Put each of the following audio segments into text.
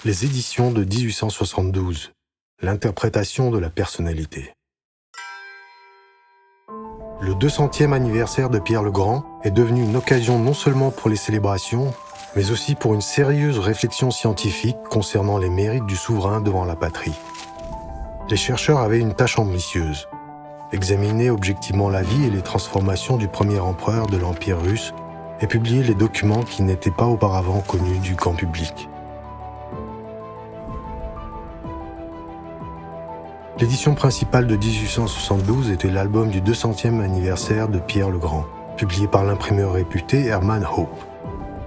Les éditions de 1872. L'interprétation de la personnalité. Le 200e anniversaire de Pierre le Grand est devenu une occasion non seulement pour les célébrations, mais aussi pour une sérieuse réflexion scientifique concernant les mérites du souverain devant la patrie. Les chercheurs avaient une tâche ambitieuse: examiner objectivement la vie et les transformations du premier empereur de l'Empire russe et publier les documents qui n'étaient pas auparavant connus du grand public. L'édition principale de 1872 était l'album du 200e anniversaire de Pierre le Grand, publié par l'imprimeur réputé Hermann Hoppe.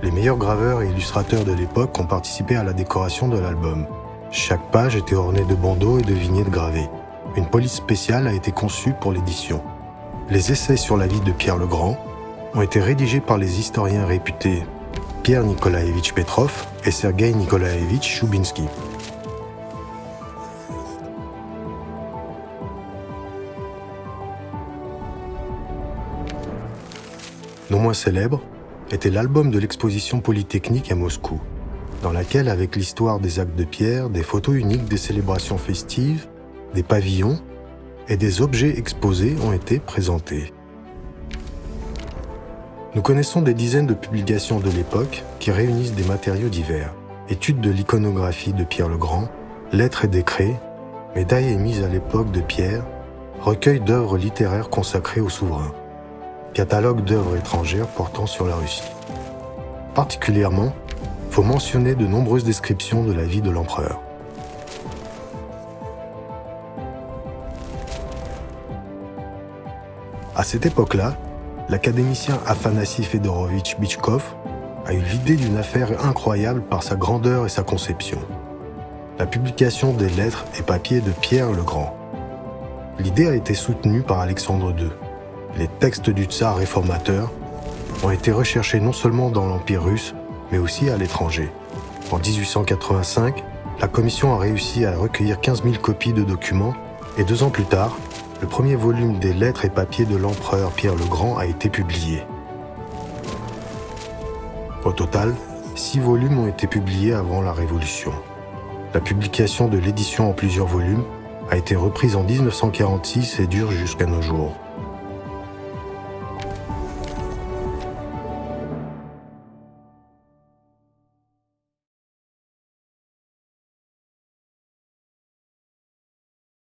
Les meilleurs graveurs et illustrateurs de l'époque ont participé à la décoration de l'album. Chaque page était ornée de bandeaux et de vignettes gravées. Une police spéciale a été conçue pour l'édition. Les essais sur la vie de Pierre le Grand ont été rédigés par les historiens réputés Pierre Nikolaevitch Petrov et Sergueï Nikolaevitch Choubinsky. Non moins célèbre était l'album de l'exposition Polytechnique à Moscou, dans laquelle, avec l'histoire des actes de Pierre, des photos uniques des célébrations festives, des pavillons et des objets exposés ont été présentés. Nous connaissons des dizaines de publications de l'époque qui réunissent des matériaux divers: études de l'iconographie de Pierre le Grand, lettres et décrets, médailles émises à l'époque de Pierre, recueils d'œuvres littéraires consacrées au souverain, catalogue d'œuvres étrangères portant sur la Russie. Particulièrement, il faut mentionner de nombreuses descriptions de la vie de l'empereur. À cette époque-là, l'académicien Afanassi Fedorovitch Bitchkov a eu l'idée d'une affaire incroyable par sa grandeur et sa conception: la publication des lettres et papiers de Pierre le Grand. L'idée a été soutenue par Alexandre II. Les textes du tsar réformateur ont été recherchés non seulement dans l'Empire russe, mais aussi à l'étranger. En 1885, la commission a réussi à recueillir 15 000 copies de documents et 2 ans plus tard, le premier volume des lettres et papiers de l'empereur Pierre le Grand a été publié. Au total, 6 volumes ont été publiés avant la Révolution. La publication de l'édition en plusieurs volumes a été reprise en 1946 et dure jusqu'à nos jours.